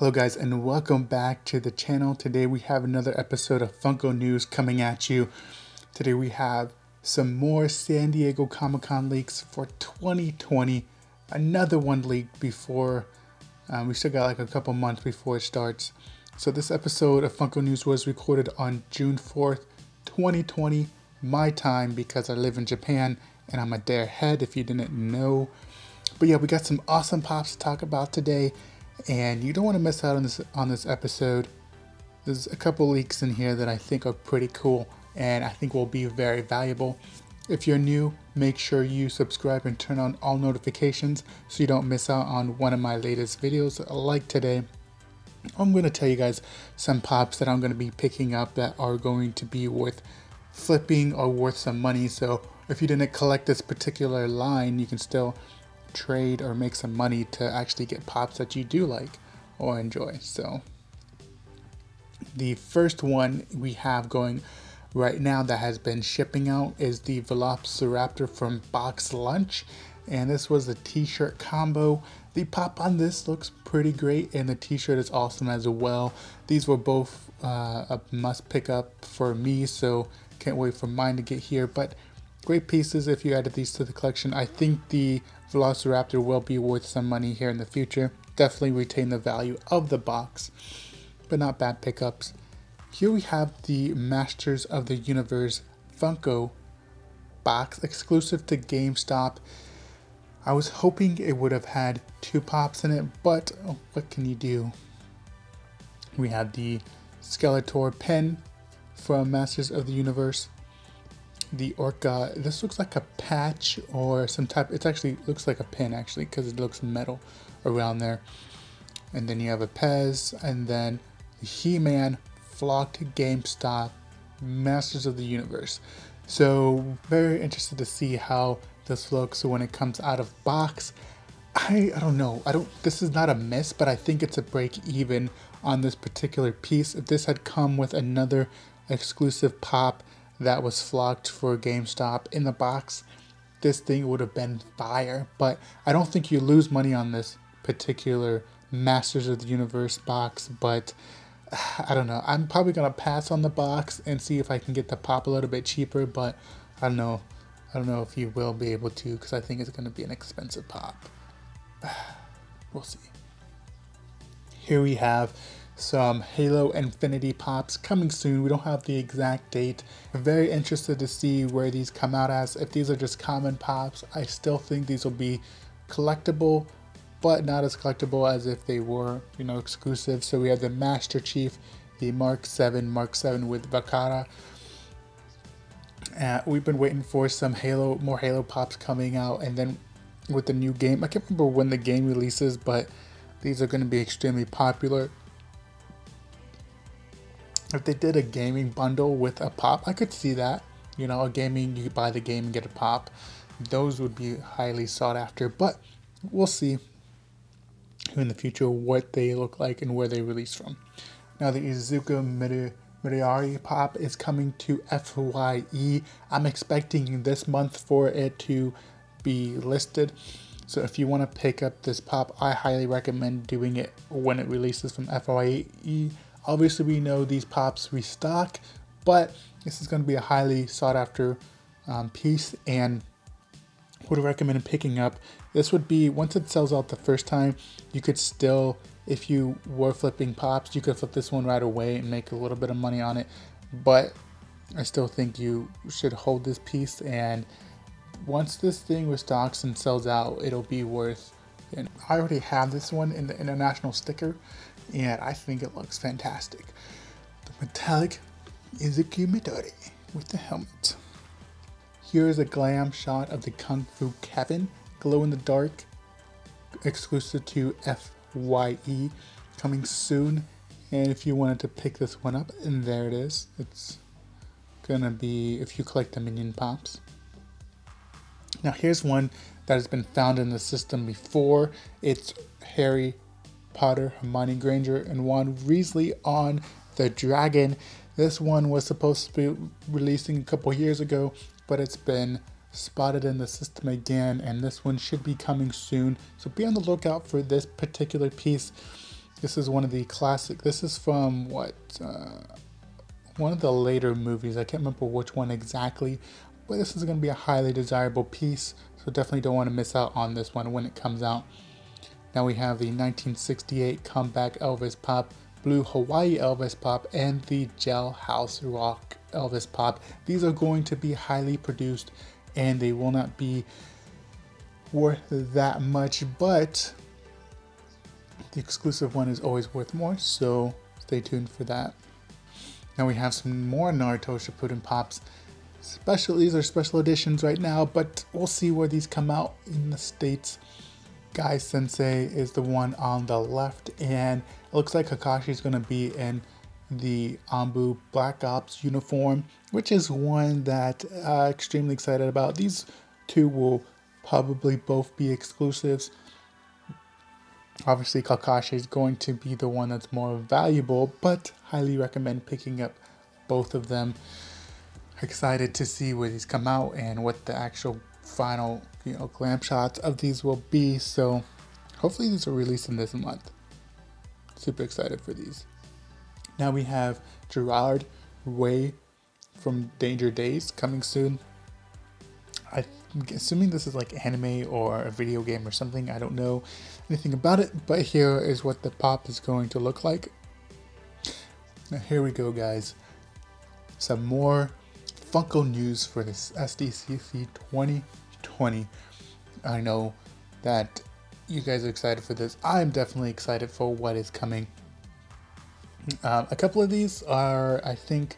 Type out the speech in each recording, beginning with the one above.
Hello guys, and welcome back to the channel. Today we have another episode of Funko News coming at you. Today we have some more San Diego Comic-Con leaks for 2020. Another one leaked before, we still got like a couple months before it starts. So this episode of Funko News was recorded on June 4th, 2020, my time, because I live in Japan and I'm a dare head if you didn't know. But yeah, we got some awesome pops to talk about today. And you don't want to miss out on this episode. There's a couple leaks in here that I think are pretty cool and I think will be very valuable. If you're new, make sure you subscribe and turn on all notifications so you don't miss out on one of my latest videos. Like today, I'm going to tell you guys some pops that I'm going to be picking up that are going to be worth flipping or worth some money. So if you didn't collect this particular line, you can still trade or make some money to actually get pops that you do like or enjoy. So the first one we have going right now that has been shipping out is the Velociraptor from BoxLunch, and this was a t-shirt combo. The pop on this looks pretty great and the t-shirt is awesome as well. These were both a must pick up for me, so can't wait for mine to get here. But great pieces if you added these to the collection. I think the Velociraptor will be worth some money here in the future. Definitely retain the value of the box, but not bad pickups. Here we have the Masters of the Universe Funko box exclusive to GameStop. I was hoping it would have had two pops in it, but what can you do? We have the Skeletor pen from Masters of the Universe. The Orca, this looks like a patch or some type, it actually looks like a pin actually because it looks metal around there. And then you have a Pez, and then the He-Man flocked GameStop Masters of the Universe. So very interested to see how this looks when it comes out of box. I don't know, this is not a miss, but I think it's a break even on this particular piece. If this had come with another exclusive pop that was flocked for GameStop in the box, this thing would have been fire. But I don't think you lose money on this particular Masters of the Universe box, but I don't know. I'm probably gonna pass on the box and see if I can get the pop a little bit cheaper, but I don't know if you will be able to, because I think it's gonna be an expensive pop. We'll see. Here we have some Halo Infinity pops coming soon. We don't have the exact date. I'm very interested to see where these come out as. If these are just common pops, I still think these will be collectible, but not as collectible as if they were, exclusive. So we have the Master Chief, the Mark 7 with Vakara. We've been waiting for some more Halo pops coming out, and then with the new game, I can't remember when the game releases, but these are going to be extremely popular. If they did a gaming bundle with a pop, I could see that. A gaming, you buy the game and get a pop. Those would be highly sought after, but we'll see in the future what they look like and where they release from. Now the Izuku Midori pop is coming to FYE. I'm expecting this month for it to be listed. So if you want to pick up this pop, I highly recommend doing it when it releases from FYE. Obviously, we know these pops restock, but this is going to be a highly sought after piece, and would recommend picking up. This would be, once it sells out the first time, you could still, if you were flipping pops, you could flip this one right away and make a little bit of money on it. But I still think you should hold this piece, and once this thing restocks and sells out, it'll be worth. And I already have this one in the international sticker, and I think it looks fantastic. The metallic Izuku Midori with the helmet. Here is a glam shot of the Kung Fu Kevin, glow in the dark, exclusive to FYE, coming soon. And if you wanted to pick this one up, and there it is. It's gonna be if you collect the Minion pops. Now here's one that has been found in the system before. It's Harry Potter, Hermione Granger, and Ron Weasley on the dragon. This one was supposed to be releasing a couple years ago, but it's been spotted in the system again, and this one should be coming soon. So be on the lookout for this particular piece. This is one of the classic. This is from what? One of the later movies. I can't remember which one exactly, but this is going to be a highly desirable piece, so definitely don't want to miss out on this one when it comes out. Now we have the 1968 comeback Elvis Pop, Blue Hawaii Elvis Pop, and the Jailhouse Rock Elvis Pop. These are going to be highly produced and they will not be worth that much, but the exclusive one is always worth more, so stay tuned for that. Now we have some more Naruto Shippuden Pops. These are special editions right now, but we'll see where these come out in the States. Guy Sensei is the one on the left, and it looks like Kakashi is going to be in the Anbu Black Ops uniform, which is one that I'm extremely excited about. These two will probably both be exclusives. Obviously Kakashi is going to be the one that's more valuable, but highly recommend picking up both of them. Excited to see where these come out and what the actual final, glam shots of these will be. So hopefully these are released in this month. Super excited for these. Now we have Gerard Way from Danger Days coming soon. I'm assuming this is like anime or a video game or something. I don't know anything about it, but here is what the pop is going to look like. Now here we go, guys. Some more Funko news for this SDCC 2020. I know that you guys are excited for this. I'm definitely excited for what is coming. A couple of these are, I think,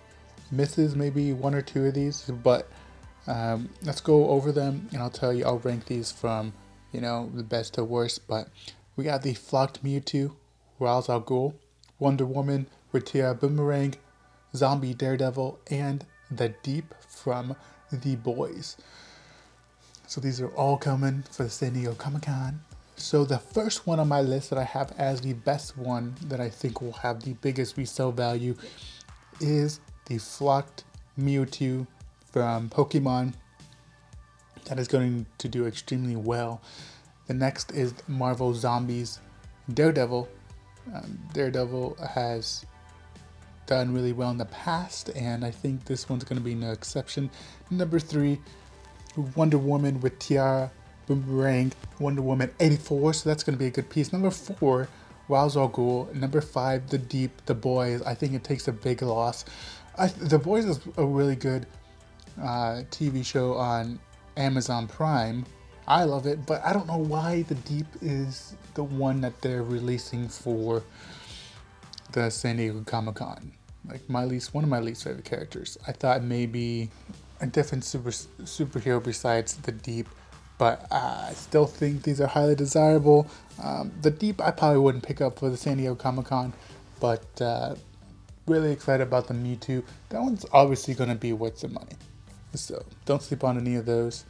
misses, maybe one or two of these, but let's go over them and I'll rank these from, the best to worst. But we got the Flocked Mewtwo, Ra's al Ghul, Wonder Woman, Retira Boomerang, Zombie Daredevil, and the Deep from The Boys. So these are all coming for the San Diego Comic-Con. So the first one on my list that I have as the best one that I think will have the biggest resale value is the Flocked Mewtwo from Pokemon. That is going to do extremely well. The next is Marvel Zombies Daredevil. Daredevil has done really well in the past, and I think this one's going to be no exception. Number 3, Wonder Woman with Tiara Boomerang, Wonder Woman 84, so that's going to be a good piece. Number 4, Ra's al Ghul. Number 5, The Deep, The Boys. I think it takes a big loss. The Boys is a really good TV show on Amazon Prime. I love it, but I don't know why The Deep is the one that they're releasing for the San Diego Comic-Con. Like one of my least favorite characters. I thought maybe a different superhero besides The Deep, but I still think these are highly desirable. The Deep I probably wouldn't pick up for the San Diego Comic-Con, but really excited about the Mewtwo. That one's obviously going to be worth some money, so don't sleep on any of those.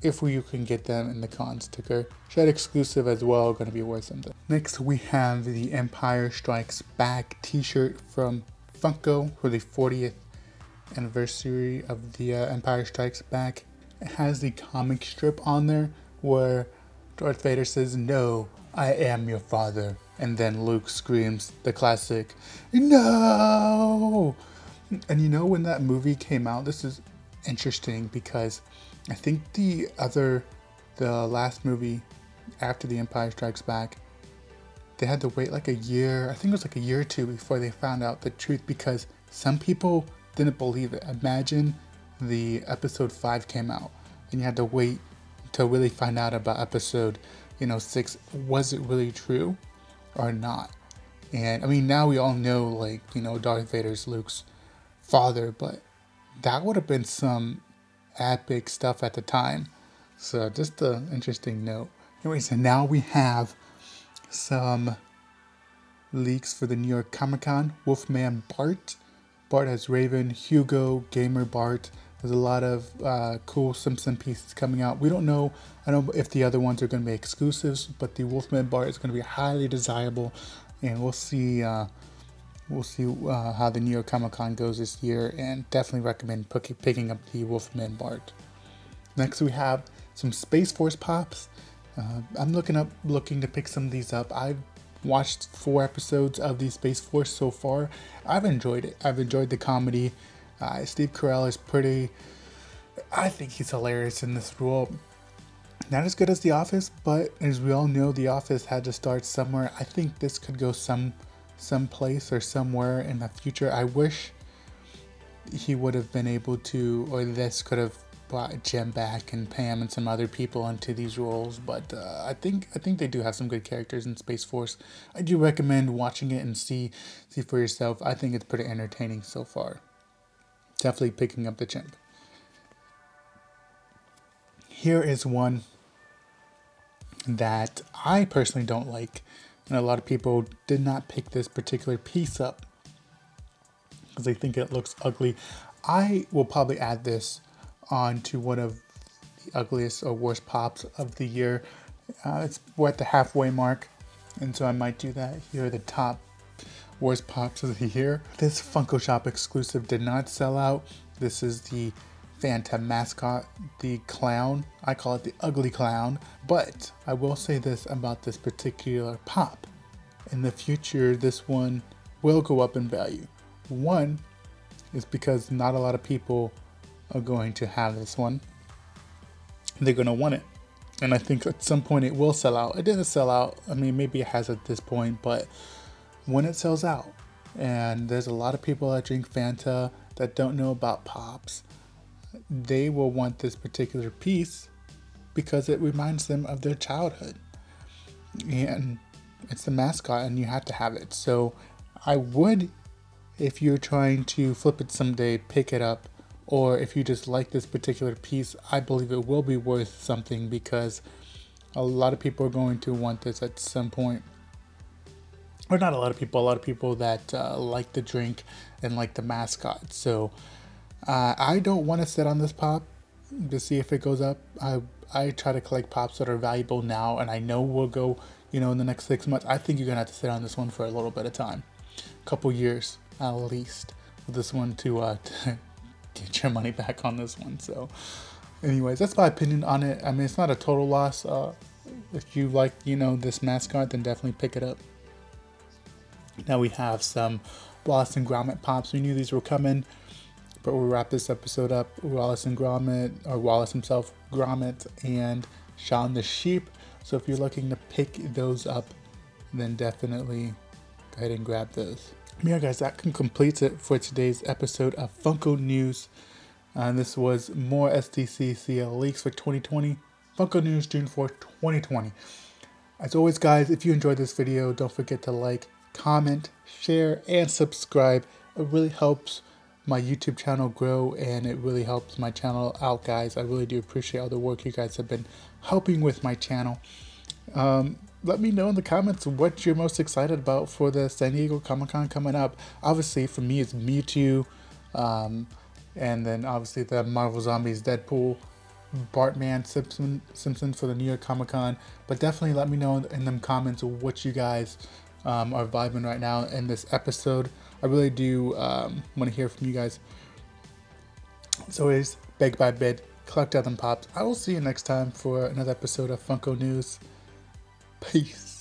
If you can get them in the con sticker. Shed exclusive as well, going to be worth something. Next we have the Empire Strikes Back t-shirt from Funko for the 40th anniversary of the Empire Strikes Back. It has the comic strip on there where Darth Vader says, "No, I am your father." And then Luke screams the classic, "No!" And when that movie came out, this is interesting because I think the last movie after the Empire Strikes Back, they had to wait like a year. I think it was like a year or two before they found out the truth because some people didn't believe it. Imagine the episode 5 came out and you had to wait to really find out about episode 6. Was it really true or not? And I mean, now we all know, Darth Vader's Luke's father, but that would have been some epic stuff at the time. So just an interesting note. Anyways, and now we have some leaks for the New York Comic-Con. Wolfman Bart. Bart has Raven, Hugo, Gamer Bart. There's a lot of cool Simpson pieces coming out. We don't know. I don't know if the other ones are going to be exclusives, but the Wolfman Bart is going to be highly desirable, and we'll see. We'll see how the New York Comic-Con goes this year, and definitely recommend picking up the Wolfman Bart. Next we have some Space Force Pops. I'm looking to pick some of these up. I've watched 4 episodes of the Space Force so far. I've enjoyed it. I've enjoyed the comedy. Steve Carell is I think he's hilarious in this role. Not as good as The Office, but as we all know, The Office had to start somewhere. I think this could go someplace or somewhere in the future. I wish he would have been able to, or this could have brought Jim back and Pam and some other people into these roles. But I think they do have some good characters in Space Force. I do recommend watching it and see for yourself. I think it's pretty entertaining so far. Definitely picking up the chimp. Here is one that I personally don't like, and a lot of people did not pick this particular piece up because they think it looks ugly. I will probably add this on to one of the ugliest or worst pops of the year. We're at the halfway mark, and so I might do that. Here are the top worst pops of the year. This Funko Shop exclusive did not sell out. This is the Phantom mascot, the clown. I call it the ugly clown. But I will say this about this particular pop. In the future, this one will go up in value. One is because not a lot of people are going to have this one. They're going to want it. And I think at some point it will sell out. It didn't sell out. I mean, maybe it has at this point, but when it sells out, and there's a lot of people that drink Fanta that don't know about pops, they will want this particular piece because it reminds them of their childhood. And it's the mascot and you have to have it. So I would, if you're trying to flip it someday, pick it up. Or if you just like this particular piece, I believe it will be worth something because a lot of people are going to want this at some point. Or not a lot of people that like the drink and like the mascot. So I don't want to sit on this pop to see if it goes up. I try to collect pops that are valuable now, and I know will go, in the next 6 months. I think you're gonna have to sit on this one for a little bit of time, a couple years at least, for this one to get your money back on this one. So, anyways, that's my opinion on it. I mean, it's not a total loss. If you like, this mascot, then definitely pick it up. Now we have some Wallace and Grommet pops. We knew these were coming, but we'll wrap this episode up. Wallace and Grommet, or Wallace himself, Grommet, and Shaun the Sheep. So if you're looking to pick those up, then definitely go ahead and grab those. Yeah, guys, that completes it for today's episode of Funko News. This was more SDCC Leaks for 2020. Funko News June for 2020. As always, guys, if you enjoyed this video, don't forget to like, comment, share, and subscribe. It really helps my YouTube channel grow, and it really helps my channel out, guys. I really do appreciate all the work you guys have been helping with my channel. Let me know in the comments what you're most excited about for the San Diego Comic-Con coming up. Obviously, for me, it's Mewtwo, and then obviously the Marvel Zombies, Deadpool, Bartman, Simpsons for the New York Comic-Con. But definitely let me know in the comments what you guys are vibing right now in this episode. I really do want to hear from you guys. As always, beg by bid, collect out them pops. I will see you next time for another episode of Funko News. Peace.